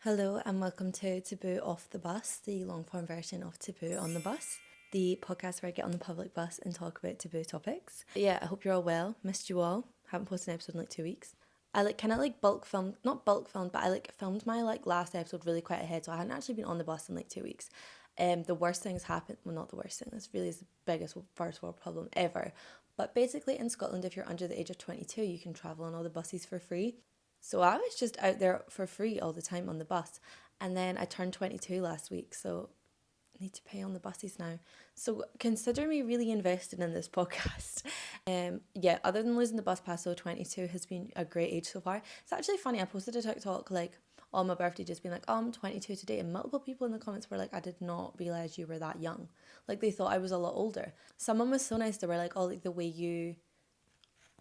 Hello and welcome to Taboo Off the Bus, the long form version of Taboo on the Bus, the podcast where I get on the public bus and talk about taboo topics. But yeah, I hope you're all well. Missed you all. Haven't posted an episode in 2 weeks. I bulk filmed, not bulk filmed, but I filmed my last episode really quite ahead, so I hadn't actually been on the bus in 2 weeks. The worst things happened. Well, not the worst thing. This really is the biggest first world problem ever. But basically, in Scotland, if you're under the age of 22, you can travel on all the buses for free. So I was just out there for free all the time on the bus. And then I turned 22 last week, so I need to pay on the buses now. So consider me really invested in this podcast. Other than losing the bus pass, so 22 has been a great age so far. It's actually funny, I posted a TikTok on my birthday just being I'm 22 today, and multiple people in the comments were I did not realise you were that young. They thought I was a lot older. Someone was so nice, they were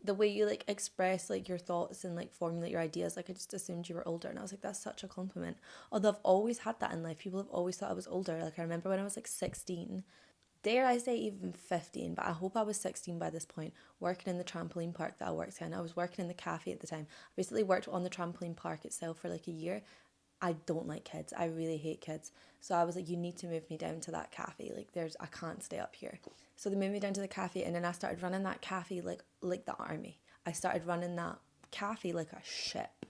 the way you express your thoughts and formulate your ideas, I just assumed you were older, and I was that's such a compliment. Although I've always had that in life, people have always thought I was older. I remember when I was 16, dare I say even 15, but I hope I was 16 by this point, working in the trampoline park that I worked in. I was working in the cafe at the time. I basically worked on the trampoline park itself for a year. I don't like kids. I really hate kids. So I was you need to move me down to that cafe. I can't stay up here. So they moved me down to the cafe, and then I started running that cafe like the army. I started running that cafe like a ship.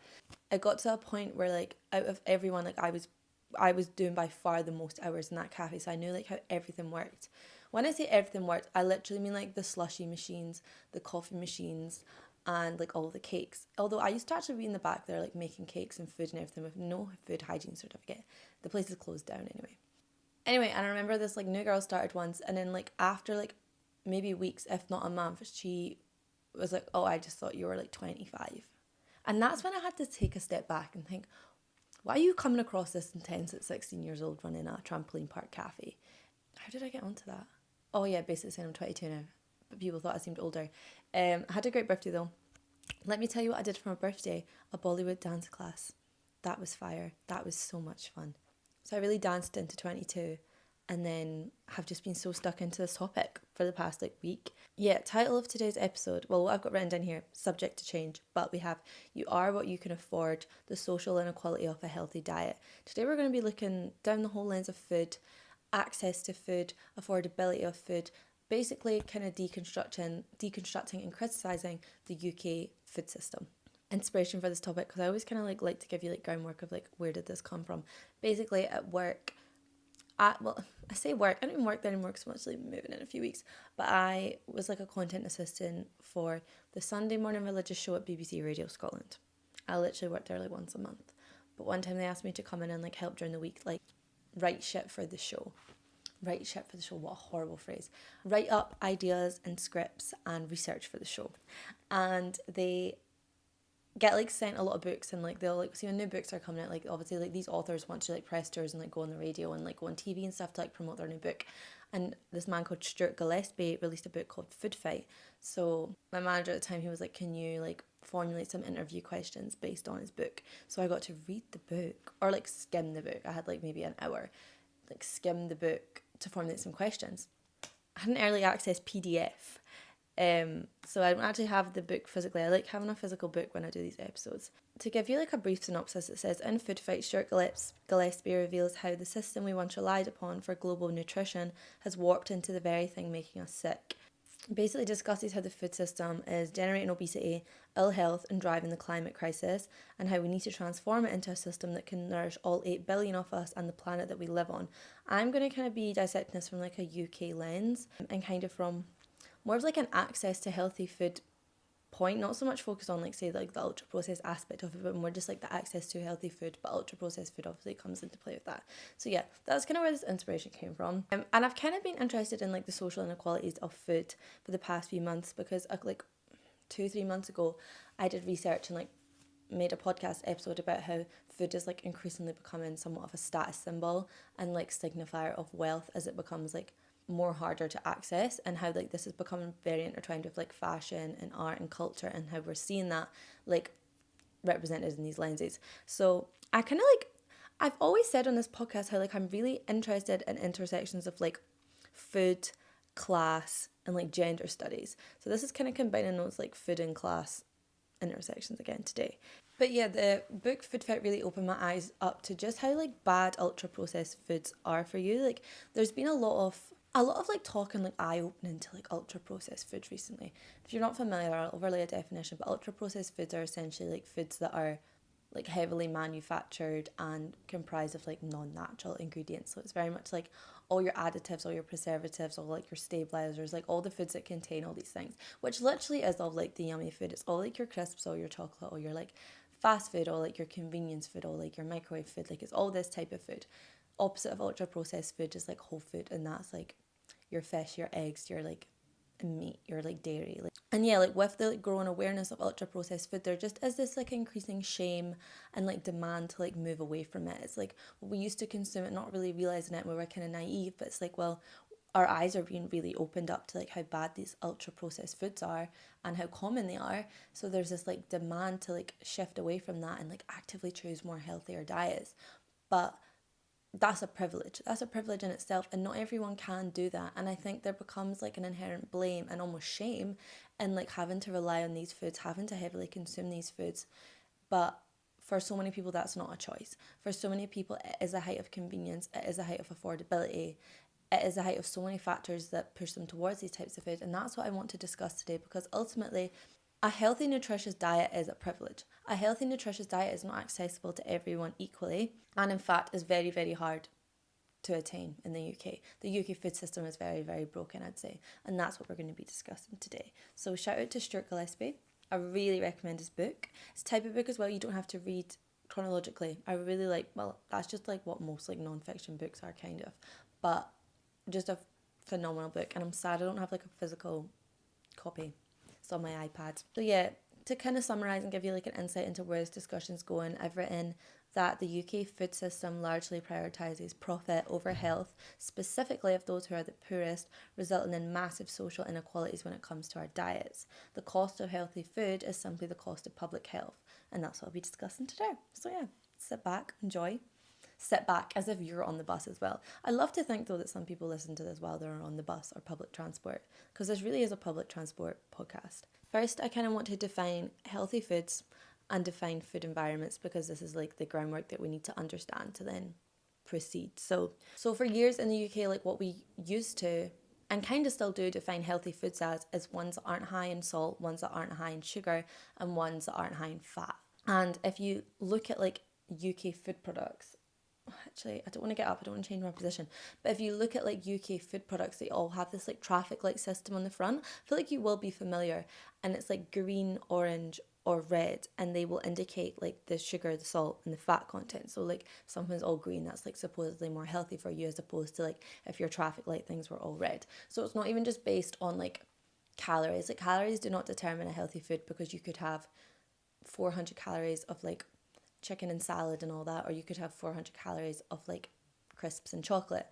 It got to a point where out of everyone, I was doing by far the most hours in that cafe. So I knew how everything worked. When I say everything worked, I literally mean the slushy machines, the coffee machines, and all the cakes. Although I used to actually be in the back there making cakes and food and everything with no food hygiene certificate. The place is closed down anyway, and I remember this new girl started once, and then after maybe weeks, if not a month, she was oh, I just thought you were 25. And that's when I had to take a step back and think, why are you coming across this intense at 16 years old running a trampoline park cafe? How did I get onto that? Oh yeah, basically saying I'm 22 now, but people thought I seemed older. I had a great birthday though. Let me tell you what I did for my birthday, a Bollywood dance class. That was fire. That was so much fun. So I really danced into 22, and then have just been so stuck into this topic for the past week. Yeah, title of today's episode, well, what I've got written down here, subject to change, but we have You Are What You Can Afford, the social inequality of a healthy diet. Today we're going to be looking down the whole lens of food, access to food, affordability of food, basically kind of deconstructing and criticising the UK food system. Inspiration for this topic, because I always kind of like to give you groundwork of where did this come from. Basically at work, I say work, I don't even work there anymore because I'm actually moving in a few weeks, but I was a content assistant for the Sunday morning religious show at BBC Radio Scotland. I literally worked there once a month, but one time they asked me to come in and help during the week, write shit for the show. Write shit for the show, what a horrible phrase. Write up ideas and scripts and research for the show. And they get sent a lot of books, and they'll see when new books are coming out, obviously these authors want to press tours and go on the radio and go on TV and stuff to promote their new book. And this man called Stuart Gillespie released a book called Food Fight. So my manager at the time, he was can you formulate some interview questions based on his book? So I got to read the book, or skim the book. I had maybe an hour, skim the book to formulate some questions. I had an early access PDF. So I don't actually have the book physically. I like having a physical book when I do these episodes. To give you a brief synopsis, it says, in Food Fight, Stuart Gillespie reveals how the system we once relied upon for global nutrition has warped into the very thing making us sick. Basically discusses how the food system is generating obesity, ill health, and driving the climate crisis, and how we need to transform it into a system that can nourish all 8 billion of us and the planet that we live on. I'm going to kind of be dissecting this from a UK lens, and kind of from more of an access to healthy food point, not so much focused on the ultra processed aspect of it, but more just the access to healthy food, but ultra processed food obviously comes into play with that. So yeah, that's kind of where this inspiration came from. And I've kind of been interested in the social inequalities of food for the past few months, because 2-3 months ago I did research and made a podcast episode about how food is increasingly becoming somewhat of a status symbol and signifier of wealth as it becomes more harder to access, and how this is becoming very intertwined with fashion and art and culture, and how we're seeing that represented in these lenses. So I kind of I've always said on this podcast how I'm really interested in intersections of food, class, and gender studies. So this is kind of combining those food and class intersections again today. But yeah, the book Food Fit really opened my eyes up to just how like bad ultra processed foods are for you. Like there's been a lot of like talk and like eye opening to like ultra processed foods recently. If you're not familiar, I'll overlay a definition, but ultra processed foods are essentially like foods that are like heavily manufactured and comprised of like non-natural ingredients. So it's very much like all your additives, all your preservatives, all like your stabilizers, like all the foods that contain all these things, which literally is all like the yummy food. It's all like your crisps, all your chocolate, all your like fast food, all like your convenience food, all like your microwave food. Like it's all this type of food. Opposite of ultra processed food is like whole food, and that's like your fish, your eggs, your like meat, your like dairy. Like, and yeah, like with the like growing awareness of ultra processed food, there just is this like increasing shame and like demand to like move away from it. It's like we used to consume it, not really realizing it, and we were kind of naive, but it's like, well, our eyes are being really opened up to like how bad these ultra processed foods are and how common they are. So there's this like demand to like shift away from that and like actively choose more healthier diets. But that's a privilege. That's a privilege in itself, and not everyone can do that. And I think there becomes like an inherent blame and almost shame in like having to rely on these foods, having to heavily consume these foods. But for so many people, that's not a choice. For so many people, it is a height of convenience, it is a height of affordability, it is a height of so many factors that push them towards these types of food. And that's what I want to discuss today, because ultimately, a healthy, nutritious diet is a privilege. A healthy, nutritious diet is not accessible to everyone equally, and in fact is very, very hard to attain in the UK. The UK food system is very, very broken, I'd say, and that's what we're going to be discussing today. So shout out to Stuart Gillespie. I really recommend his book. It's a type of book as well you don't have to read chronologically. I really like, well, that's just like what most like non-fiction books are kind of, but just a phenomenal book. And I'm sad I don't have like a physical copy. It's on my iPad. So yeah, to kind of summarise and give you like an insight into where this discussion's going, I've written that the UK food system largely prioritises profit over health, specifically of those who are the poorest, resulting in massive social inequalities when it comes to our diets. The cost of healthy food is simply the cost of public health, and that's what I'll be discussing today. So yeah, sit back, enjoy. Sit back as if you're on the bus as well. I love to think though that some people listen to this while they're on the bus or public transport, because this really is a public transport podcast. First, I kind of want to define healthy foods and define food environments, because this is like the groundwork that we need to understand to then proceed. So for years in the UK, like what we used to and kind of still do define healthy foods as is ones that aren't high in salt, ones that aren't high in sugar, and ones that aren't high in fat. And if you look at like UK food products, actually I don't want to get up, I don't want to change my position, but if you look at like UK food products, they all have this like traffic light system on the front. I feel like you will be familiar, and it's like green, orange or red, and they will indicate like the sugar, the salt and the fat content. So like something's all green, that's like supposedly more healthy for you, as opposed to like if your traffic light things were all red. So it's not even just based on like calories. Like calories do not determine a healthy food, because you could have 400 calories of like chicken and salad and all that, or you could have 400 calories of like crisps and chocolate.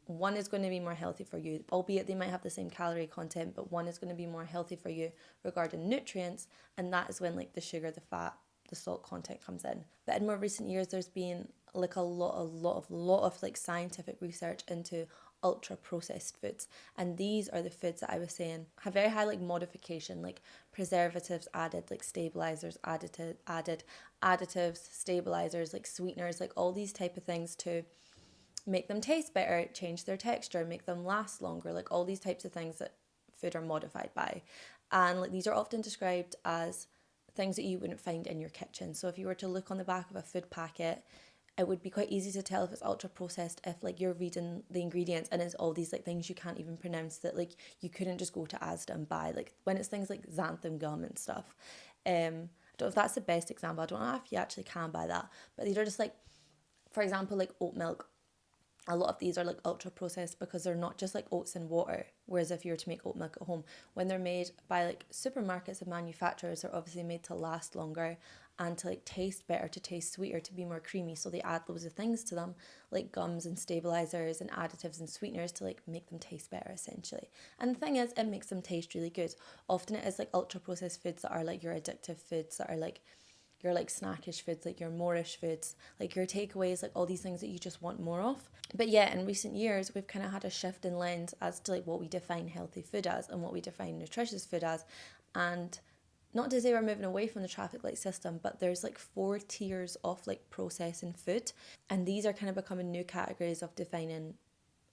One is going to be more healthy for you, albeit they might have the same calorie content, but one is going to be more healthy for you regarding nutrients, and that is when like the sugar, the fat, the salt content comes in. But in more recent years, there's been like a lot of like scientific research into ultra processed foods, and these are the foods that I was saying have very high like modification, like preservatives added, like stabilizers added additives, stabilizers, like sweeteners, like all these type of things to make them taste better, change their texture, make them last longer, like all these types of things that food are modified by. And like these are often described as things that you wouldn't find in your kitchen. So if you were to look on the back of a food packet, it would be quite easy to tell if it's ultra processed if like you're reading the ingredients and it's all these like things you can't even pronounce that like you couldn't just go to Asda and buy, like when it's things like xanthan gum and stuff. I don't know if that's the best example, I don't know if you actually can buy that, but these are just like, for example, like oat milk. A lot of these are like ultra processed because they're not just like oats and water. Whereas if you were to make oat milk at home, when they're made by like supermarkets and manufacturers, they're obviously made to last longer and to like taste better, to taste sweeter, to be more creamy. So they add loads of things to them, like gums and stabilizers and additives and sweeteners to like make them taste better essentially. And the thing is, it makes them taste really good. Often it is like ultra processed foods that are like your addictive foods, that are like your like snackish foods, like your moreish foods, like your takeaways, like all these things that you just want more of. But yeah, in recent years, we've kind of had a shift in lens as to like what we define healthy food as and what we define nutritious food as. And not to say we're moving away from the traffic light system, but there's like 4 tiers of like processing food, and these are kind of becoming new categories of defining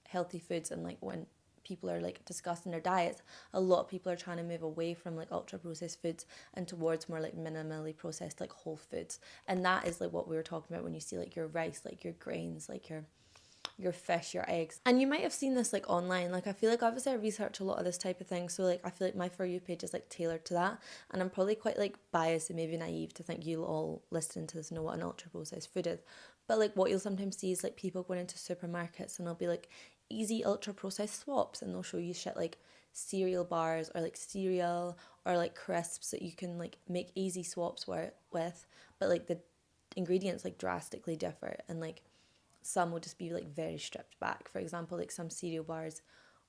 healthy foods. And like when people are like discussing their diets, a lot of people are trying to move away from like ultra processed foods and towards more like minimally processed like whole foods. And that is like what we were talking about when you see like your rice, like your grains, like your fish, your eggs. And you might have seen this like online. Like I feel like obviously I research a lot of this type of thing, so like I feel like my For You page is like tailored to that, and I'm probably quite like biased and maybe naive to think you'll all listening to this know what an ultra processed food is. But like what you'll sometimes see is like people going into supermarkets and they'll be like easy ultra processed swaps, and they'll show you shit like cereal bars or like cereal or like crisps that you can like make easy swaps with, but like the ingredients like drastically differ, and like some will just be like very stripped back. For example, like some cereal bars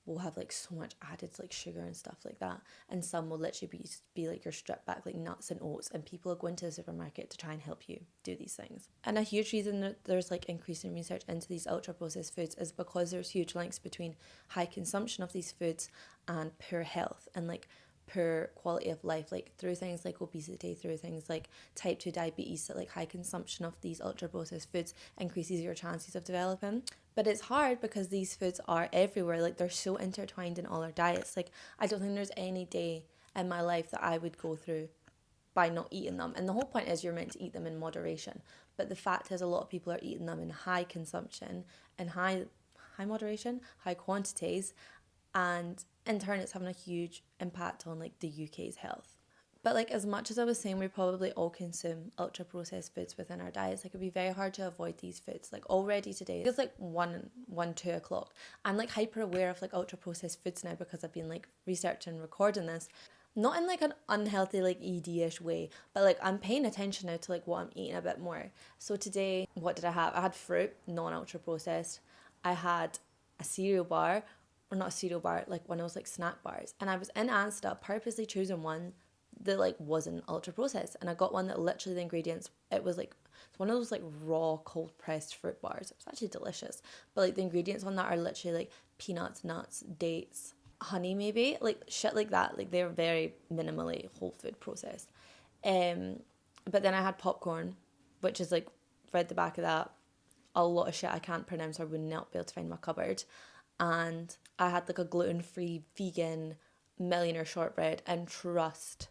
will have like so much added like sugar and stuff like that, and some will literally be like your stripped back like nuts and oats, and people are going to the supermarket to try and help you do these things. And a huge reason that there's like increasing research into these ultra processed foods is because there's huge links between high consumption of these foods and poor health and like poor quality of life, like through things like obesity, through things like type 2 diabetes, that like high consumption of these ultra processed foods increases your chances of developing. But it's hard because these foods are everywhere, like they're so intertwined in all our diets. Like I don't think there's any day in my life that I would go through by not eating them. And the whole point is you're meant to eat them in moderation, but the fact is a lot of people are eating them in high consumption and high moderation, high quantities, and in turn it's having a huge impact on like the UK's health. But like as much as I was saying, we probably all consume ultra processed foods within our diets. Like it'd be very hard to avoid these foods. Like already today, it's like 2 o'clock. I'm like hyper aware of like ultra processed foods now because I've been like researching and recording this. Not in like an unhealthy like ED-ish way, but like I'm paying attention now to like what I'm eating a bit more. So today, what did I have? I had fruit, non-ultra processed. I had a cereal bar, or not a cereal bar, like one of those like snack bars. And I was in Asda purposely choosing one that like wasn't ultra processed, and I got one that literally the ingredients, it was like it's one of those like raw cold pressed fruit bars. It's actually delicious, but like the ingredients on that are literally like peanuts, nuts, dates, honey, maybe like shit like that. Like they're very minimally whole food processed. But then I had popcorn, which is like, read the back of that, a lot of shit I can't pronounce or would not be able to find in my cupboard. And I had like a gluten-free vegan millionaire shortbread, and trust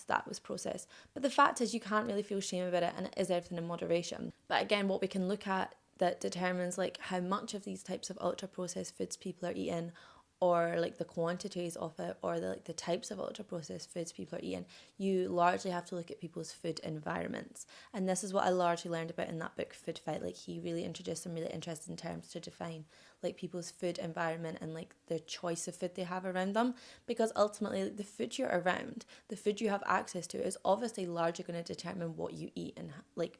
that was processed. But the fact is you can't really feel shame about it, and it is everything in moderation. But again, what we can look at that determines like how much of these types of ultra processed foods people are eating, or like the quantities of it, or the types of ultra processed foods people are eating, you largely have to look at people's food environments. And this is what I largely learned about in that book, Food Fight. Like he really introduced some really interesting terms to define like people's food environment and like the choice of food they have around them, because ultimately like, the food you're around, the food you have access to, is obviously largely going to determine what you eat and like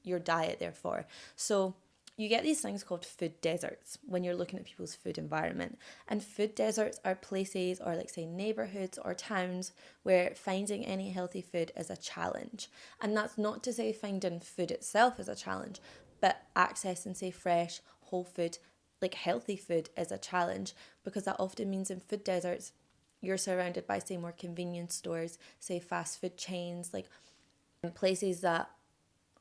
your diet therefore. So you get these things called food deserts when you're looking at people's food environment. And food deserts are places, or like say neighbourhoods or towns, where finding any healthy food is a challenge. And that's not to say finding food itself is a challenge, but accessing say fresh, whole food, like healthy food is a challenge, because that often means in food deserts you're surrounded by say more convenience stores, say fast food chains, like places that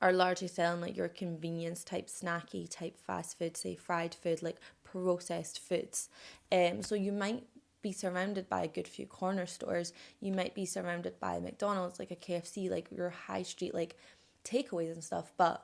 are largely selling like your convenience type snacky type fast food, say fried food, like processed foods. So you might be surrounded by a good few corner stores, you might be surrounded by a McDonald's, like a KFC, like your high street like takeaways and stuff, but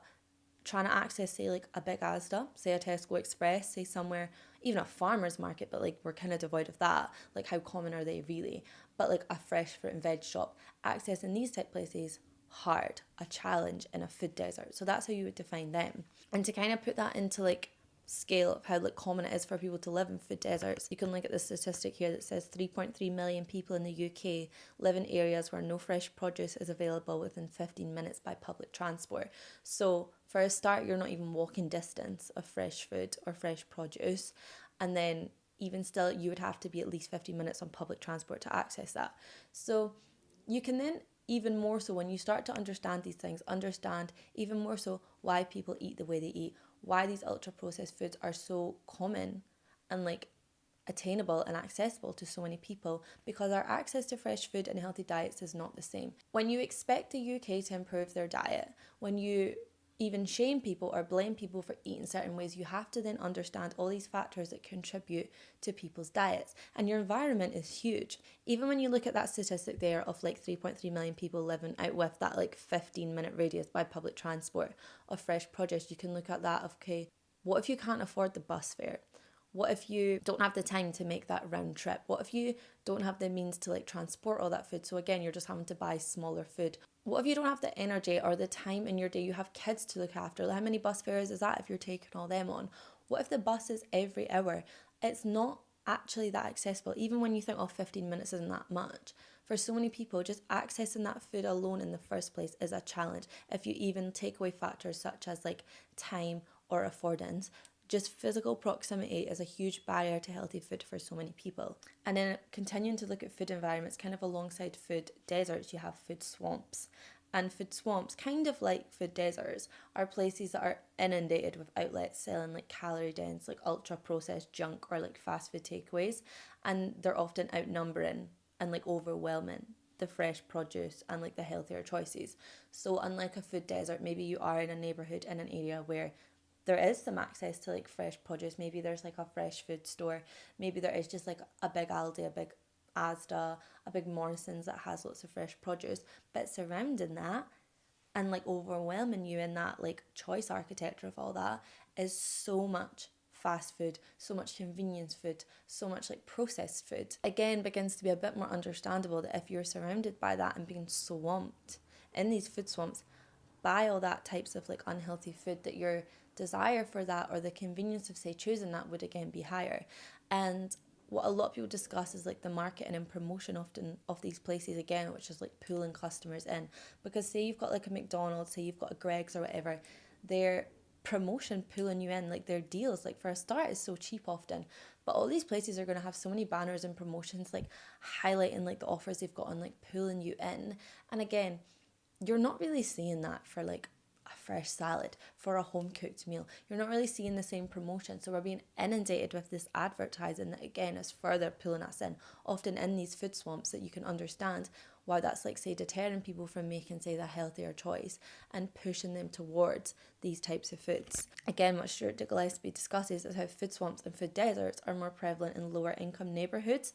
trying to access say like a big Asda, say a Tesco Express, say somewhere, even a farmer's market, but like we're kind of devoid of that. Like how common are they really? But like a fresh fruit and veg shop, accessing these type places, hard, a challenge in a food desert. So that's how you would define them. And to kind of put that into like scale of how like common it is for people to live in food deserts, you can look at the statistic here that says 3.3 million people in the UK live in areas where no fresh produce is available within 15 minutes by public transport. So for a start, you're not even walking distance of fresh food or fresh produce, and then even still you would have to be at least 15 minutes on public transport to access that. So you can then, even more so when you start to understand these things, understand even more so why people eat the way they eat, why these ultra processed foods are so common and like attainable and accessible to so many people because our access to fresh food and healthy diets is not the same. When you expect the UK to improve their diet, when you even shame people or blame people for eating certain ways, you have to then understand all these factors that contribute to people's diets. And your environment is huge. Even when you look at that statistic there of like 3.3 million people living out with that like 15-minute radius by public transport of fresh produce, you can look at that of, okay, what if you can't afford the bus fare? What if you don't have the time to make that round trip? What if you don't have the means to like transport all that food? So again, you're just having to buy smaller food. What if you don't have the energy or the time in your day? You have kids to look after. How many bus fares is that if you're taking all them on? What if the bus is every hour? It's not actually that accessible. Even when you think, oh, 15 minutes isn't that much. For so many people, just accessing that food alone in the first place is a challenge. If you even take away factors such as like time or affordance, just physical proximity is a huge barrier to healthy food for so many people. And then continuing to look at food environments, kind of alongside food deserts, you have food swamps. And food swamps, kind of like food deserts, are places that are inundated with outlets selling like calorie dense, like ultra processed junk or like fast food takeaways. And they're often outnumbering and like overwhelming the fresh produce and like the healthier choices. So unlike a food desert, maybe you are in a neighborhood in an area where there is some access to like fresh produce. Maybe there's like a fresh food store. Maybe there is just like a big Aldi, a big Asda, a big Morrison's that has lots of fresh produce. But surrounding that and like overwhelming you in that like choice architecture of all that is so much fast food, so much convenience food, so much like processed food. Again, begins to be a bit more understandable that if you're surrounded by that and being swamped in these food swamps by all that types of like unhealthy food, that your desire for that or the convenience of say choosing that would again be higher. And what a lot of people discuss is like the marketing and promotion often of these places again, which is like pulling customers in. Because say you've got like a McDonald's, say you've got a Greg's or whatever, their promotion pulling you in, like their deals, like for a start, is so cheap often. But all these places are going to have so many banners and promotions like highlighting like the offers they've got on, like pulling you in. And again, you're not really seeing that for like a fresh salad, for a home cooked meal. You're not really seeing the same promotion. So we're being inundated with this advertising that again is further pulling us in, often in these food swamps, that you can understand why that's like say deterring people from making say the healthier choice and pushing them towards these types of foods. Again, what Stuart Gillespie discusses is how food swamps and food deserts are more prevalent in lower income neighbourhoods,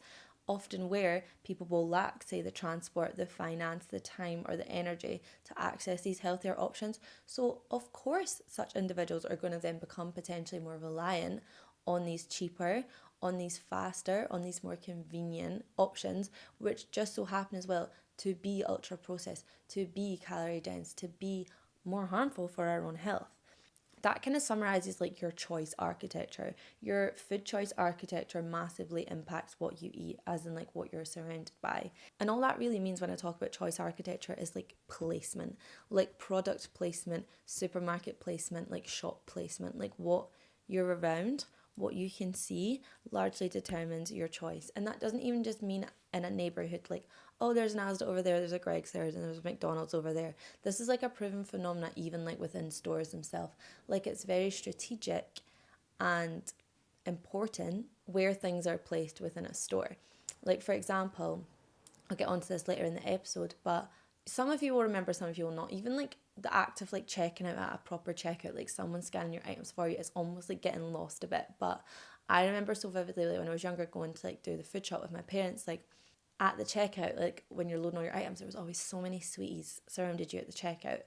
often where people will lack, say, the transport, the finance, the time, or the energy to access these healthier options. So, of course, such individuals are going to then become potentially more reliant on these cheaper, on these faster, on these more convenient options, which just so happen as well to be ultra processed, to be calorie dense, to be more harmful for our own health. That kind of summarizes like your choice architecture. Your food choice architecture massively impacts what you eat, as in like what you're surrounded by. And all that really means when I talk about choice architecture is like placement, like product placement, supermarket placement, like shop placement, like what you're around, what you can see largely determines your choice. And that doesn't even just mean in a neighborhood like, oh, there's an Asda over there, there's a Greg's there, and there's a McDonald's over there. This is like a proven phenomena even like within stores themselves. Like it's very strategic and important where things are placed within a store. Like for example, I'll get onto this later in the episode, but some of you will remember, some of you will not. Even like the act of like checking out at a proper checkout, like someone scanning your items for you, is almost like getting lost a bit. But I remember so vividly, like when I was younger, going to like do the food shop with my parents, like at the checkout, like when you're loading all your items, there was always so many sweeties surrounded you at the checkout.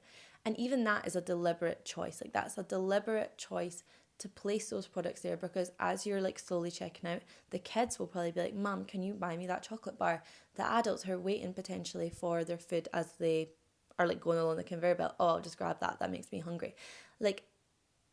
And even that is a deliberate choice. Like that's a deliberate choice to place those products there, because as you're like slowly checking out, the kids will probably be like, Mum, can you buy me that chocolate bar? The adults who are waiting potentially for their food as they are like going along the conveyor belt, oh, I'll just grab that makes me hungry. Like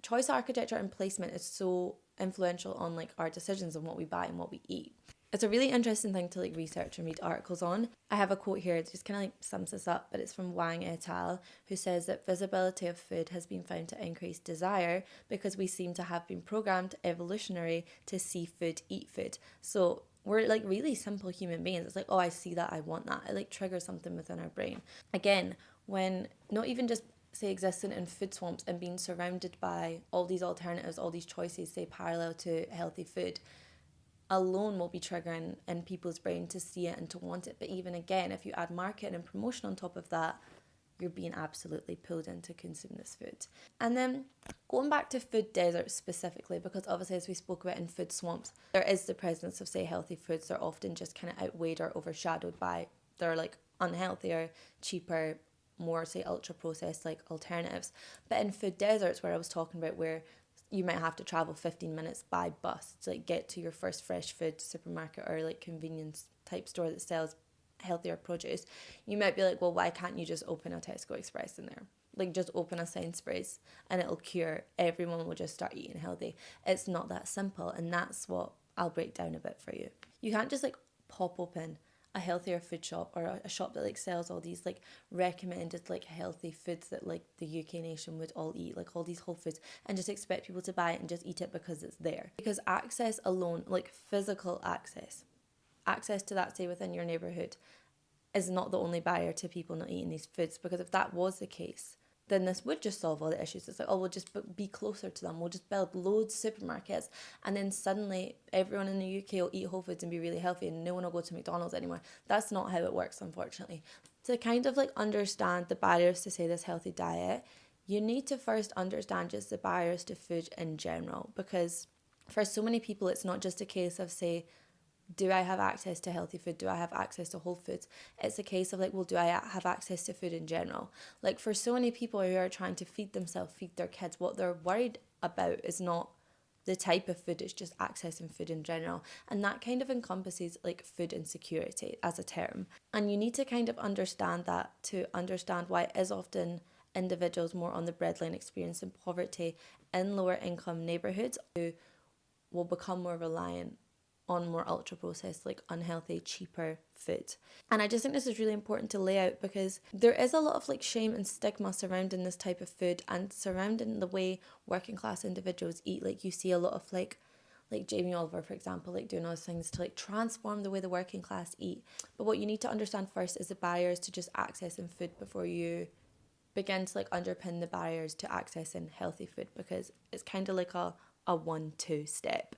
choice architecture and placement is so influential on like our decisions on what we buy and what we eat. It's a really interesting thing to like research and read articles on. I have a quote here that just kind of like sums this up, but it's from Wang et al., who says that visibility of food has been found to increase desire because we seem to have been programmed evolutionary to see food, eat food. So we're like really simple human beings. It's like, oh, I see that, I want that. It like triggers something within our brain. Again, when not even just say existing in food swamps and being surrounded by all these alternatives, all these choices, say parallel to healthy food, alone will be triggering in people's brain to see it and to want it. But even again, if you add marketing and promotion on top of that, you're being absolutely pulled in to consume this food. And then going back to food deserts specifically, because obviously as we spoke about in food swamps, there is the presence of, say, healthy foods. They're often just kind of outweighed or overshadowed by their like unhealthier, cheaper, more, say, ultra processed like alternatives. But in food deserts, where I was talking about, where you might have to travel 15 minutes by bus to like get to your first fresh food supermarket or like convenience type store that sells healthier produce, you might be like, well, why can't you just open a Tesco Express in there? Like, just open a Sainsbury's and it'll cure, everyone will just start eating healthy. It's not that simple, and that's what I'll break down a bit for you. You can't just like pop open a healthier food shop or a shop that like sells all these like recommended like healthy foods that like the UK nation would all eat, like all these whole foods, and just expect people to buy it and just eat it because it's there. Because access alone, like physical access to that, say, within your neighbourhood, is not the only barrier to people not eating these foods. Because if that was the case, then this would just solve all the issues. It's like, oh, we'll just be closer to them. We'll just build loads of supermarkets. And then suddenly everyone in the UK will eat whole foods and be really healthy and no one will go to McDonald's anymore. That's not how it works, unfortunately. To kind of like understand the barriers to, say, this healthy diet, you need to first understand just the barriers to food in general. Because for so many people, it's not just a case of, say, do I have access to healthy food? Do I have access to whole foods? It's a case of like, well, do I have access to food in general? Like, for so many people who are trying to feed themselves, feed their kids, what they're worried about is not the type of food, it's just accessing food in general. And that kind of encompasses like food insecurity as a term. And you need to kind of understand that to understand why it is often individuals more on the breadline experiencing poverty in lower income neighbourhoods who will become more reliant on more ultra processed, like unhealthy, cheaper food. And I just think this is really important to lay out, because there is a lot of like shame and stigma surrounding this type of food and surrounding the way working class individuals eat. Like, you see a lot of like Jamie Oliver, for example, like doing all those things to like transform the way the working class eat. But what you need to understand first is the barriers to just accessing food before you begin to like underpin the barriers to accessing healthy food, because it's kind of like a 1-2 step.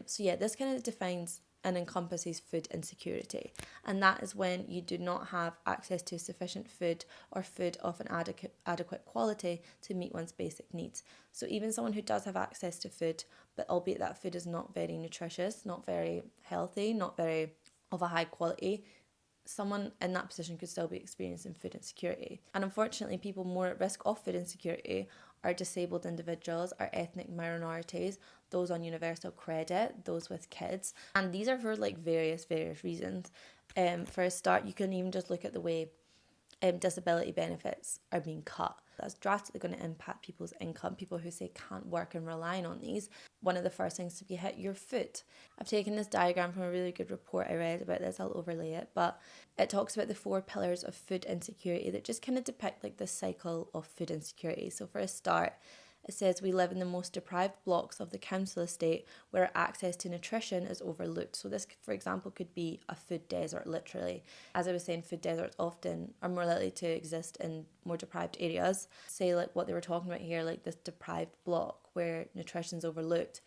So yeah, this kind of defines and encompasses food insecurity, and that is when you do not have access to sufficient food or food of an adequate quality to meet one's basic needs. So even someone who does have access to food, but albeit that food is not very nutritious, not very healthy, not very of a high quality, someone in that position could still be experiencing food insecurity. And unfortunately, people more at risk of food insecurity are disabled individuals, are ethnic minorities, those on universal credit, those with kids. And these are for like various reasons. For a start, you can even just look at the way disability benefits are being cut. That's drastically going to impact people's income. People who, say, can't work and relying on these, one of the first things to be hit, your food. I've taken this diagram from a really good report I read about this. I'll overlay it, but it talks about the 4 pillars of food insecurity that just kind of depict like the cycle of food insecurity. So for a start, it says we live in the most deprived blocks of the council estate where access to nutrition is overlooked. So this, for example, could be a food desert, literally. As I was saying, food deserts often are more likely to exist in more deprived areas. Say like what they were talking about here, like this deprived block where nutrition's overlooked.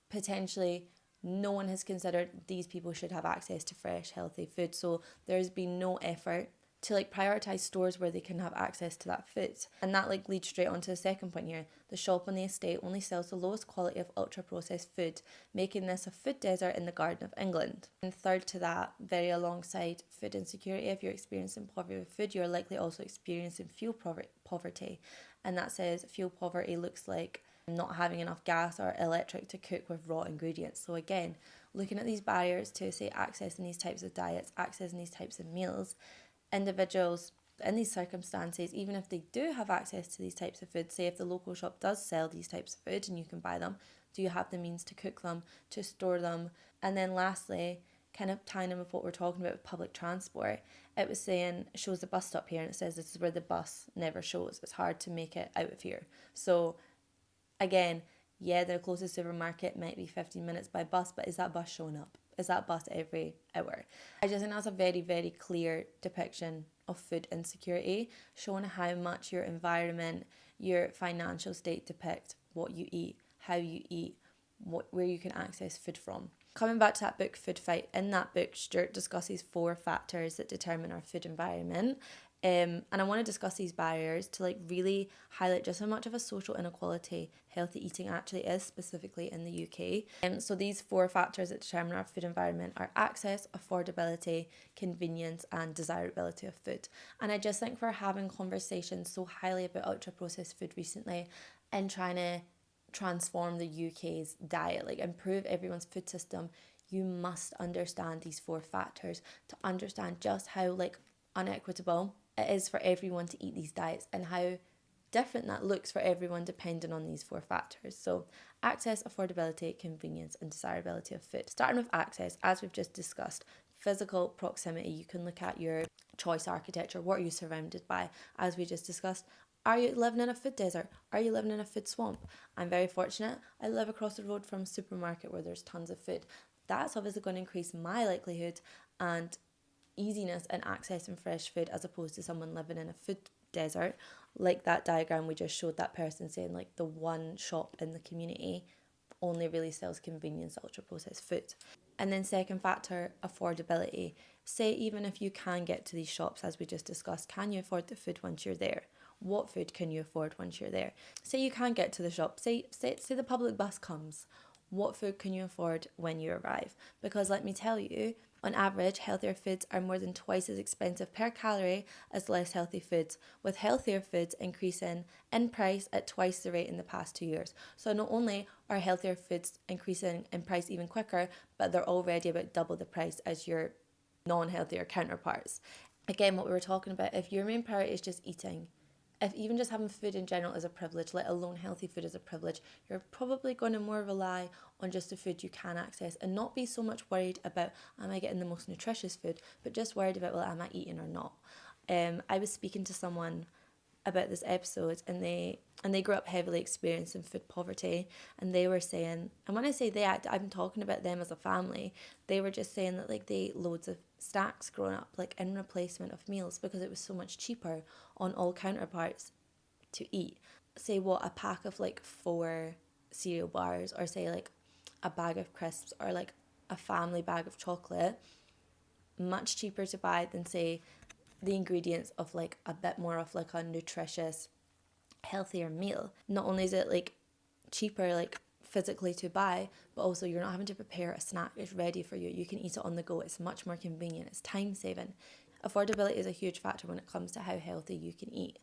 Potentially, no one has considered these people should have access to fresh, healthy food. So there's been no effort to like prioritize stores where they can have access to that food. And that like leads straight on to the second point here. The shop on the estate only sells the lowest quality of ultra processed food, making this a food desert in the Garden of England. And third to that, very alongside food insecurity, if you're experiencing poverty with food, you're likely also experiencing fuel poverty. And that says fuel poverty looks like not having enough gas or electric to cook with raw ingredients. So again, looking at these barriers to, say, accessing these types of diets, accessing these types of meals, individuals in these circumstances, even if they do have access to these types of food, say if the local shop does sell these types of food and you can buy them, do you have the means to cook them, to store them? And then lastly, kind of tying in with what we're talking about with public transport, it was saying, it shows the bus stop here and it says this is where the bus never shows. It's hard to make it out of here. So again, yeah, the closest supermarket might be 15 minutes by bus, but is that bus showing up? Is that bus every hour? I just think that's a very clear depiction of food insecurity, showing how much your environment, your financial state depict what you eat, how you eat, where you can access food from. coming back to that book, Food Fight, in that book, Stuart discusses 4 factors that determine our food environment. And I want to discuss these barriers to like really highlight just how much of a social inequality healthy eating actually is, specifically in the UK. So these 4 factors that determine our food environment are access, affordability, convenience, and desirability of food. And I just think we're having conversations so highly about ultra processed food recently and trying to transform the UK's diet, like improve everyone's food system. You must understand these 4 factors to understand just how like unequitable it is for everyone to eat these diets and how different that looks for everyone depending on these 4 factors. So access, affordability, convenience, and desirability of food. Starting with access, as we've just discussed, physical proximity. You can look at your choice architecture. What are you surrounded by? As we just discussed, are you living in a food desert? Are you living in a food swamp? I'm very fortunate. I live across the road from a supermarket where there's tons of food. That's obviously going to increase my likelihood and easiness in accessing fresh food as opposed to someone living in a food desert. Like that diagram we just showed, that person saying like the one shop in the community only really sells convenience ultra processed food. And then second factor, affordability. Say even if you can get to these shops, as we just discussed, can you afford the food once you're there? What food can you afford once you're there? Say you can't get to the shop, say the public bus comes. What food can you afford when you arrive? Because let me tell you, on average, healthier foods are more than twice as expensive per calorie as less healthy foods, with healthier foods increasing in price at twice the rate in the past 2 years. So not only are healthier foods increasing in price even quicker, but they're already about double the price as your non-healthier counterparts. Again, what we were talking about, if your main priority is just eating, if even just having food in general is a privilege, let alone healthy food is a privilege, you're probably going to more rely on just the food you can access and not be so much worried about, am I getting the most nutritious food, but just worried about, well, am I eating or not? I was speaking to someone about this episode and they grew up heavily experiencing food poverty, and they were saying, and when I say they, I'm talking about them as a family, they were just saying that like they ate loads of snacks growing up, like in replacement of meals, because it was so much cheaper on all counterparts to eat. Say what, a pack of like 4 cereal bars, or say like a bag of crisps, or like a family bag of chocolate, much cheaper to buy than say the ingredients of like a bit more of like a nutritious, healthier meal. Not only is it like cheaper like physically to buy, but also you're not having to prepare a snack. It's ready for you. You can eat it on the go. It's much more convenient. It's time saving. Affordability is a huge factor when it comes to how healthy you can eat.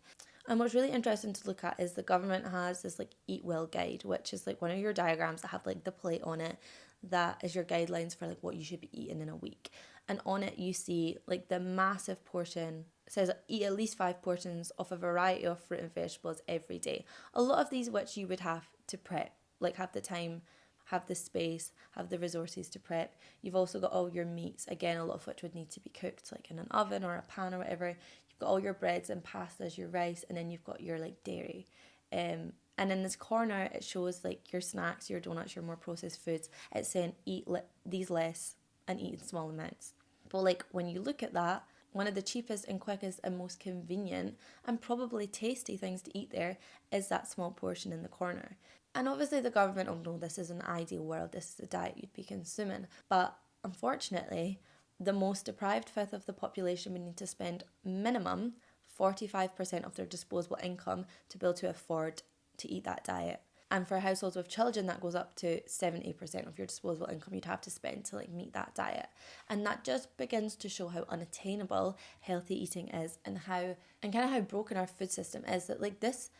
And what's really interesting to look at is the government has this like Eat Well guide, which is like one of your diagrams that have like the plate on it. That is your guidelines for like what you should be eating in a week. And on it you see like the massive portion. It says eat at least 5 portions of a variety of fruit and vegetables every day. A lot of these which you would have to prep, like have the time, have the space, have the resources to prep. You've also got all your meats, again, a lot of which would need to be cooked like in an oven or a pan or whatever. You've got all your breads and pastas, your rice, and then you've got your like dairy. And in this corner, it shows like your snacks, your donuts, your more processed foods. It's saying eat these less and eat in small amounts. But like when you look at that, one of the cheapest and quickest and most convenient and probably tasty things to eat there is that small portion in the corner. And obviously the government will know this is an ideal world, this is the diet you'd be consuming. But unfortunately, the most deprived fifth of the population would need to spend minimum 45% of their disposable income to be able to afford to eat that diet. And for households with children, that goes up to 70% of your disposable income you'd have to spend to like meet that diet. And that just begins to show how unattainable healthy eating is, and kind of how broken our food system is, that like this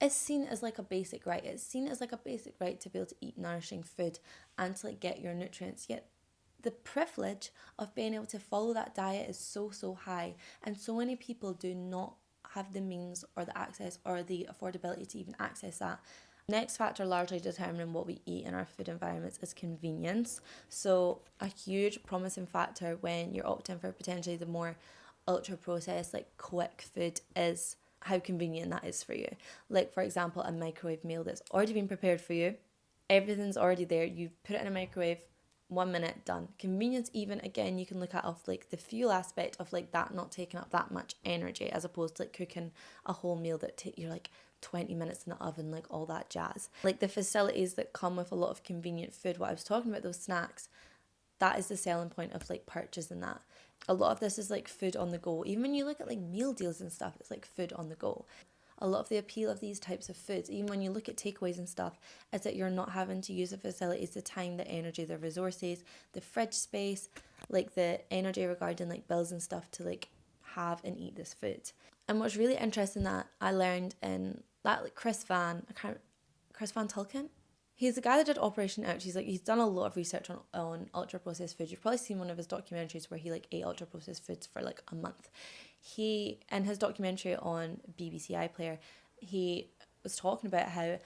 is seen as like a basic right. It's seen as like a basic right to be able to eat nourishing food and to like get your nutrients. Yet the privilege of being able to follow that diet is so high, and so many people do not have the means or the access or the affordability to even access that. Next factor largely determining what we eat in our food environments is convenience. So a huge promising factor when you're opting for potentially the more ultra processed like quick food is how convenient that is for you. Like for example, a microwave meal that's already been prepared for you. Everything's already there. You put it in a microwave, 1 minute, done. Convenience, even again, you can look at off like the fuel aspect of like that not taking up that much energy, as opposed to like cooking a whole meal that you're like 20 minutes in the oven, like all that jazz. Like the facilities that come with a lot of convenient food, what I was talking about, those snacks, that is the selling point of like purchasing that. A lot of this is like food on the go. Even when you look at like meal deals and stuff, it's like food on the go. A lot of the appeal of these types of foods, even when you look at takeaways and stuff, is that you're not having to use the facilities, the time, the energy, the resources, the fridge space, like the energy regarding like bills and stuff to like have and eat this food. And what's really interesting that I learned in that, like Chris Van Tulken, he's the guy that did Operation Ouch. He's done a lot of research on ultra processed foods. You've probably seen one of his documentaries where he like ate ultra processed foods for like a month. He, in his documentary on BBC iPlayer, he was talking about how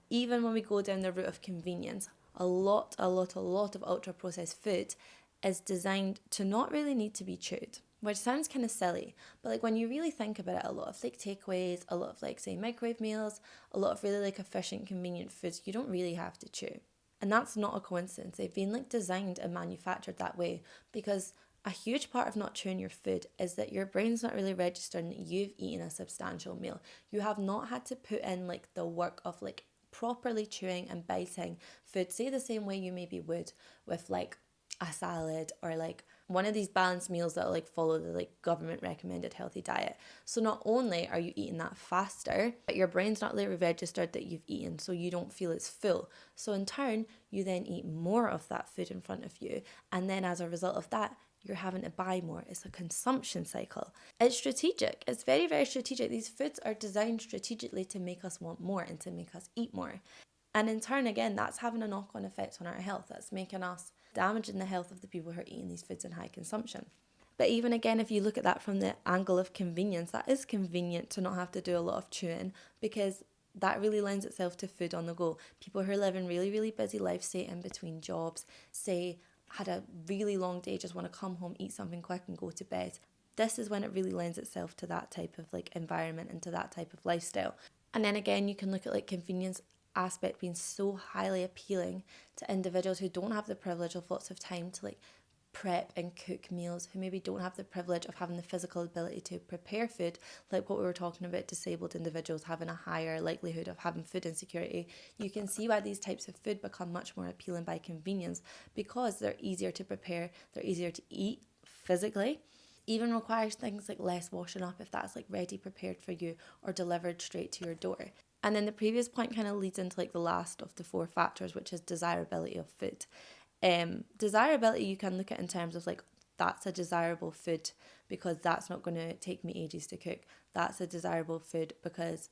even when we go down the route of convenience, a lot of ultra processed food is designed to not really need to be chewed, which sounds kind of silly, but like when you really think about it, a lot of like takeaways, a lot of like say microwave meals, a lot of really like efficient, convenient foods, you don't really have to chew. And that's not a coincidence. They've been like designed and manufactured that way because a huge part of not chewing your food is that your brain's not really registering that you've eaten a substantial meal. You have not had to put in like the work of like properly chewing and biting food, say the same way you maybe would with like a salad or like one of these balanced meals that like follow the like government recommended healthy diet. So not only are you eating that faster, but your brain's not really registered that you've eaten, so you don't feel it's full. So in turn, you then eat more of that food in front of you, and then as a result of that, you're having to buy more. It's a consumption cycle. It's strategic. It's very, very strategic. These foods are designed strategically to make us want more and to make us eat more. And in turn, again, that's having a knock-on effect on our health. That's making us damaging the health of the people who are eating these foods in high consumption. But even again, if you look at that from the angle of convenience, that is convenient to not have to do a lot of chewing because that really lends itself to food on the go. People who are living really, really busy lives, say in between jobs, say had a really long day, just want to come home, eat something quick and go to bed. This is when it really lends itself to that type of like environment and to that type of lifestyle. And then again, you can look at like convenience aspect being so highly appealing to individuals who don't have the privilege of lots of time to like prep and cook meals, who maybe don't have the privilege of having the physical ability to prepare food, like what we were talking about, disabled individuals having a higher likelihood of having food insecurity. You can see why these types of food become much more appealing by convenience because they're easier to prepare, they're easier to eat physically, even requires things like less washing up if that's like ready prepared for you or delivered straight to your door. And then the previous point kind of leads into like the last of the 4 factors, which is desirability of food. Desirability you can look at in terms of like, that's a desirable food because that's not going to take me ages to cook. That's a desirable food because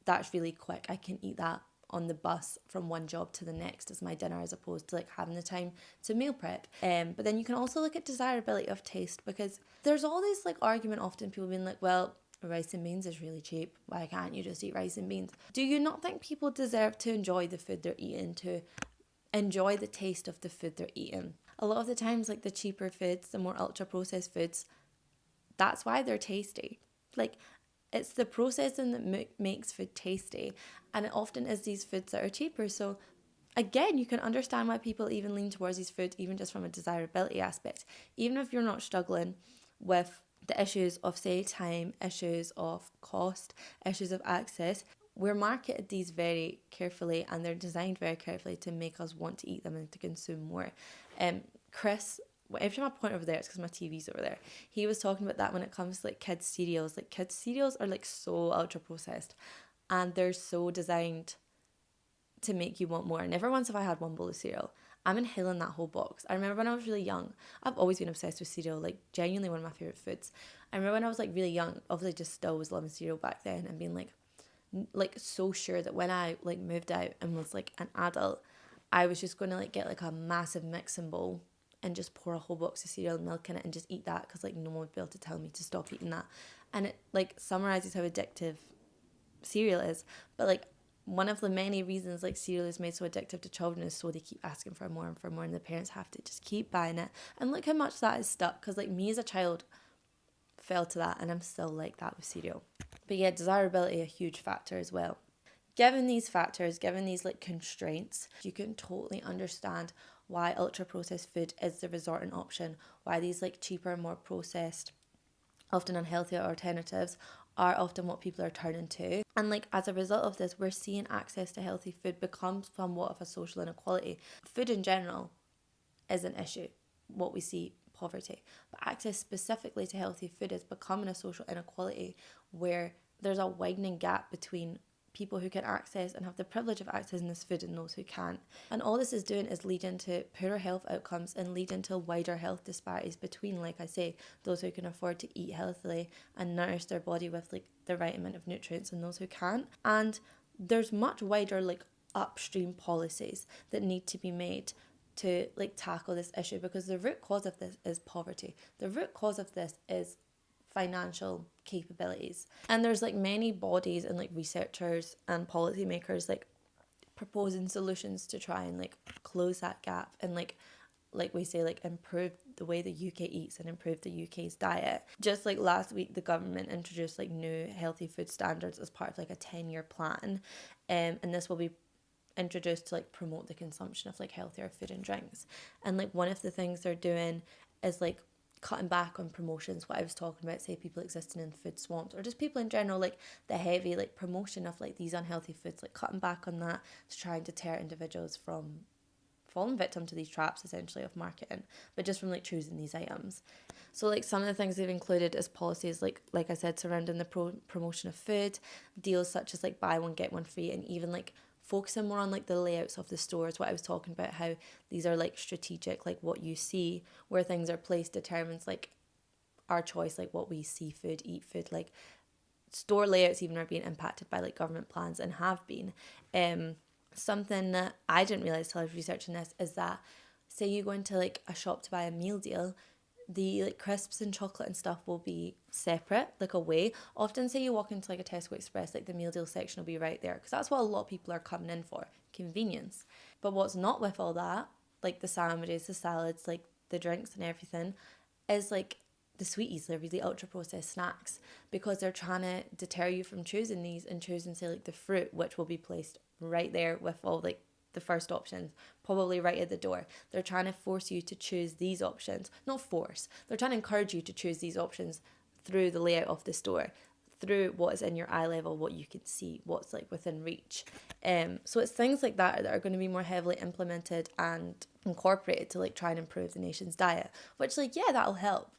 that's really quick. I can eat that on the bus from one job to the next as my dinner, as opposed to like having the time to meal prep. But then you can also look at desirability of taste, because there's all this like argument, often people being like, well, rice and beans is really cheap. Why can't you just eat rice and beans? Do you not think people deserve to enjoy the food they're eating, to enjoy the taste of the food they're eating? A lot of the times, like the cheaper foods, the more ultra processed foods, that's why they're tasty. Like, it's the processing that makes food tasty, and it often is these foods that are cheaper. So again, you can understand why people even lean towards these foods, even just from a desirability aspect. Even if you're not struggling with the issues of, say, time, issues of cost, issues of access, we're marketed these very carefully, and they're designed very carefully to make us want to eat them and to consume more. Chris, every time I point over there, it's because my TV's over there. He was talking about that when it comes to like kids' cereals. Like kids' cereals are like so ultra processed, and they're so designed to make you want more. Never once have I had one bowl of cereal. I'm inhaling that whole box. I remember when I was really young, I've always been obsessed with cereal, like genuinely one of my favourite foods. I remember when I was like really young, obviously just still was loving cereal back then, and being like so sure that when I like moved out and was like an adult, I was just going to like get like a massive mixing bowl and just pour a whole box of cereal and milk in it and just eat that, because like no one would be able to tell me to stop eating that. And it like summarizes how addictive cereal is. But like one of the many reasons like cereal is made so addictive to children is so they keep asking for more and for more, and the parents have to just keep buying it. And look how much that is stuck, because like me as a child fell to that, and I'm still like that with cereal. But yeah, desirability a huge factor as well. Given these factors, given these like constraints, you can totally understand why ultra processed food is the resorting option, why these like cheaper, more processed, often unhealthier alternatives are often what people are turning to. And like as a result of this, we're seeing access to healthy food become somewhat of a social inequality. Food in general is an issue, what we see, poverty. But access specifically to healthy food is becoming a social inequality where there's a widening gap between people who can access and have the privilege of accessing this food and those who can't. And all this is doing is leading to poorer health outcomes and leading to wider health disparities between, like I say, those who can afford to eat healthily and nourish their body with like the right amount of nutrients and those who can't. And there's much wider like upstream policies that need to be made to like tackle this issue, because the root cause of this is poverty. The root cause of this is financial capabilities. And there's like many bodies and like researchers and policymakers like proposing solutions to try and like close that gap and like we say, like improve the way the UK eats and improve the UK's diet. Just like last week, the government introduced like new healthy food standards as part of like a 10-year plan. And this will be introduced to like promote the consumption of like healthier food and drinks. And like one of the things they're doing is like cutting back on promotions, what I was talking about, say people existing in food swamps or just people in general, like the heavy like promotion of like these unhealthy foods, like cutting back on that to try and deter individuals from falling victim to these traps essentially of marketing, but just from like choosing these items. So like some of the things they've included as policies like I said, surrounding the promotion of food, deals such as like buy one get one free, and even like focusing more on like the layouts of the stores, what I was talking about, how these are like strategic, like what you see, where things are placed determines like our choice, like what we see food, eat food. Like store layouts even are being impacted by like government plans and have been. Something that I didn't realise till I was researching this is that say you go into like a shop to buy a meal deal, the like crisps and chocolate and stuff will be separate, like away. Often say you walk into like a Tesco Express, like the meal deal section will be right there, because that's what a lot of people are coming in for, convenience. But what's not with all that, like the sandwiches, the salads, like the drinks and everything, is like the sweeties, the really ultra processed snacks, because they're trying to deter you from choosing these and choosing say like the fruit, which will be placed right there with all like the first options, probably right at the door. They're trying to force you to choose these options. Not force. They're trying to encourage you to choose these options through the layout of the store, through what is in your eye level, what you can see, what's like within reach. So it's things like that are going to be more heavily implemented and incorporated to like try and improve the nation's diet, which like, yeah, that'll help.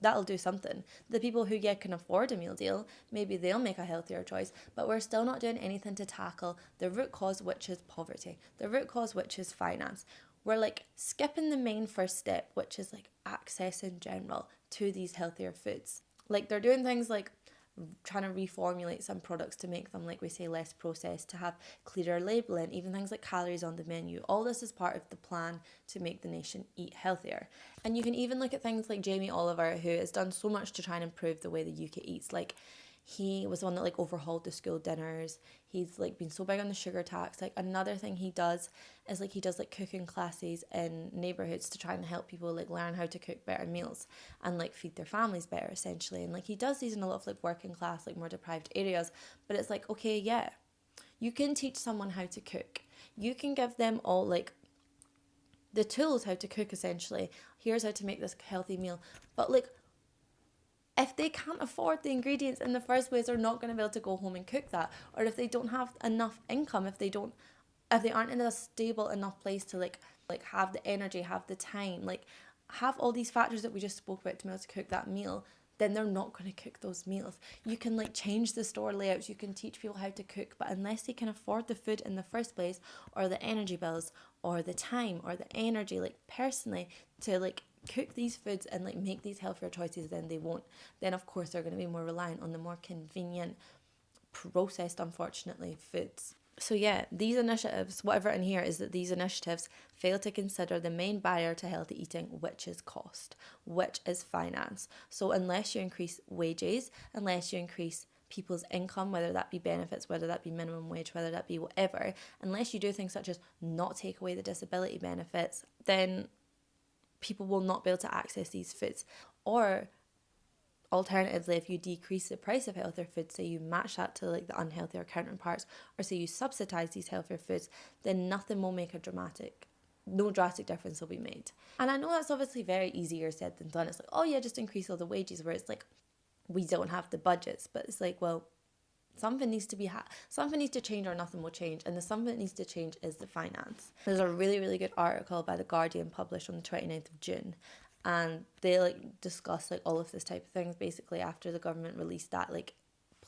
That'll do something. The people who can afford a meal deal, maybe they'll make a healthier choice, but we're still not doing anything to tackle the root cause, which is poverty, the root cause, which is finance. We're like skipping the main first step, which is like access in general to these healthier foods. Like they're doing things like trying to reformulate some products to make them, like we say, less processed, to have clearer labelling, even things like calories on the menu. All this is part of the plan to make the nation eat healthier. And you can even look at things like Jamie Oliver, who has done so much to try and improve the way the UK eats. Like he was the one that like overhauled the school dinners. He's like been so big on the sugar tax. Like another thing he does is like he does like cooking classes in neighborhoods to try and help people like learn how to cook better meals and like feed their families better essentially. And like he does these in a lot of like working class, like more deprived areas. But it's like, okay, yeah, you can teach someone how to cook. You can give them all like the tools how to cook essentially. Here's how to make this healthy meal. But like, if they can't afford the ingredients in the first place, they're not going to be able to go home and cook that. Or if they don't have enough income, if they aren't in a stable enough place to like have the energy, have the time, like have all these factors that we just spoke about to be able to cook that meal, then they're not going to cook those meals. You can like change the store layouts, you can teach people how to cook, but unless they can afford the food in the first place, or the energy bills, or the time, or the energy, like personally, to like cook these foods and like make these healthier choices, then they won't. Then of course they're going to be more reliant on the more convenient, processed, unfortunately, foods. So yeah, these initiatives, what I've written here is that these initiatives fail to consider the main barrier to healthy eating, which is cost, which is finance. So unless you increase wages, unless you increase people's income, whether that be benefits, whether that be minimum wage, whether that be whatever, unless you do things such as not take away the disability benefits, then people will not be able to access these foods. Or alternatively, if you decrease the price of healthier foods, say you match that to like the unhealthier counterparts, or say you subsidize these healthier foods, then nothing will make no drastic difference will be made. And I know that's obviously very easier said than done. It's like, oh yeah, just increase all the wages, where it's like, we don't have the budgets. But it's like, well, something needs to something needs to change or nothing will change, and the something that needs to change is the finance. There's a really, really good article by The Guardian published on the 29th of June, and they like discuss like all of this type of things basically after the government released that like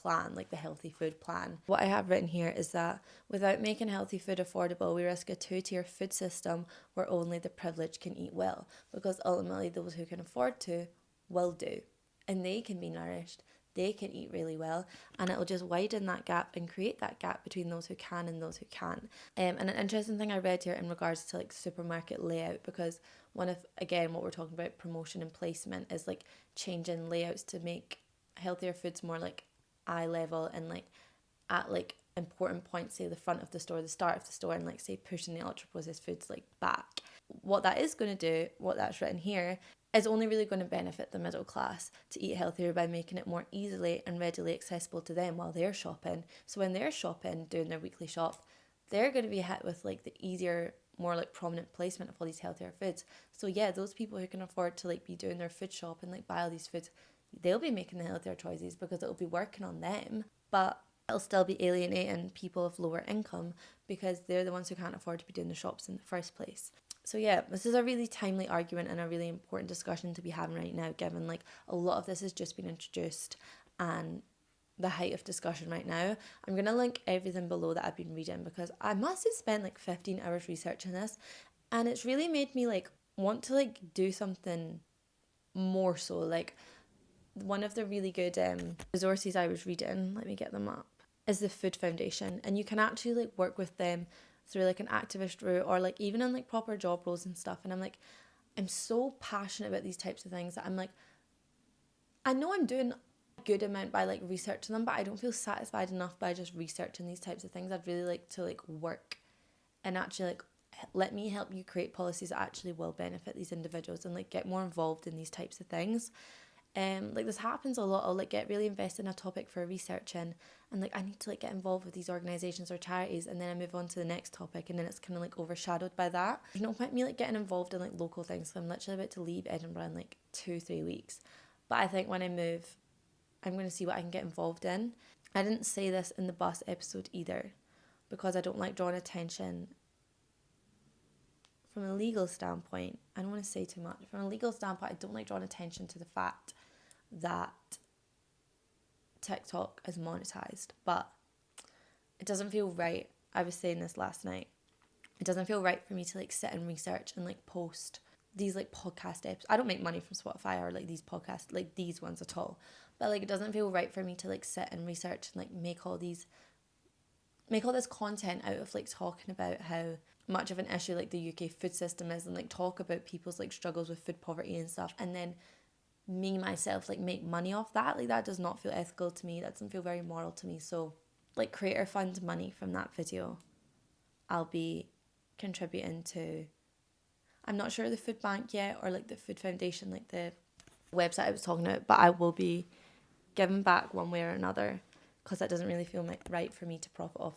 plan, like the healthy food plan. What I have written here is that without making healthy food affordable, we risk a two-tier food system where only the privileged can eat well, because ultimately those who can afford to will do, and they can be nourished, they can eat really well, and it'll just widen that gap and create that gap between those who can and those who can't. And an interesting thing I read here in regards to like supermarket layout, because one of, again, what we're talking about, promotion and placement, is like changing layouts to make healthier foods more like eye level and like at like important points, say the front of the store, the start of the store, and like say pushing the ultra processed foods like back. What that is going to do, what that's written here, is only really going to benefit the middle class to eat healthier by making it more easily and readily accessible to them while they're shopping. So when they're shopping, doing their weekly shop, they're going to be hit with like the easier, more like prominent placement of all these healthier foods. So yeah, those people who can afford to like be doing their food shop and like buy all these foods, they'll be making the healthier choices because it'll be working on them. But it'll still be alienating people of lower income because they're the ones who can't afford to be doing the shops in the first place. So yeah, this is a really timely argument and a really important discussion to be having right now, given like a lot of this has just been introduced and the height of discussion right now. I'm going to link everything below that I've been reading, because I must have spent like 15 hours researching this, and it's really made me like want to like do something more. So like one of the really good resources I was reading, let me get them up, is the Food Foundation, and you can actually like work with them through like an activist route or like even in like proper job roles and stuff. And I'm so passionate about these types of things that I'm like, I know I'm doing a good amount by like researching them, but I don't feel satisfied enough by just researching these types of things. I'd really like to like work and actually like let me help you create policies that actually will benefit these individuals and like get more involved in these types of things. Like this happens a lot. I'll like get really invested in a topic for researching, and like I need to like get involved with these organisations or charities, and then I move on to the next topic, and then it's kind of like overshadowed by that. There's no point me like getting involved in like local things. So I'm literally about to leave Edinburgh in like 2-3 weeks, but I think when I move, I'm going to see what I can get involved in. I didn't say this in the bus episode either, because I don't like drawing attention. From a legal standpoint, I don't want to say too much. From a legal standpoint, I don't like drawing attention to the fact that TikTok is monetized, but it doesn't feel right. I was saying this last night. It doesn't feel right for me to like sit and research and like post these like podcast episodes. I don't make money from Spotify or like these podcasts, like these ones at all. But like it doesn't feel right for me to like sit and research and like make all this content out of like talking about how much of an issue like the UK food system is, and like talk about people's like struggles with food poverty and stuff, and then me myself like make money off that. Like that does not feel ethical to me. That doesn't feel very moral to me. So like creator fund money from that video I'll be contributing to, I'm not sure, the food bank yet, or like the Food Foundation, like the website I was talking about, but I will be giving back one way or another, because that doesn't really feel right for me to profit off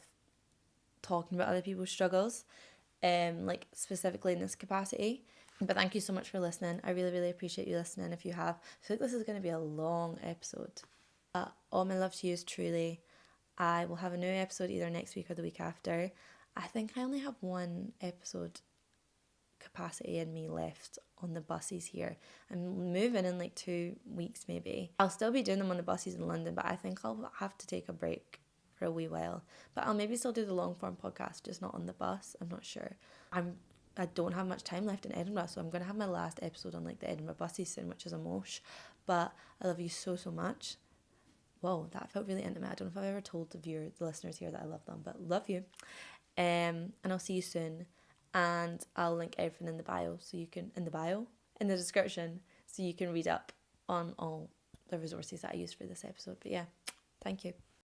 talking about other people's struggles, like specifically in this capacity. But thank you so much for listening. I really, really appreciate you listening. If you have, I feel like this is going to be a long episode. All my love to you is truly. I will have a new episode either next week or the week after. I think I only have one episode capacity in me left on the buses here. I'm moving in like 2 weeks maybe. I'll still be doing them on the buses in London, but I think I'll have to take a break for a wee while. But I'll maybe still do the long form podcast, just not on the bus. I'm not sure. I don't have much time left in Edinburgh, so I'm going to have my last episode on like the Edinburgh buses soon, which is a mosh. But I love you so, so much. Whoa, that felt really intimate. I don't know if I've ever told the listeners here that I love them, but love you. And I'll see you soon. And I'll link everything in the bio, so you can, in the description, so you can read up on all the resources that I used for this episode. But yeah, thank you.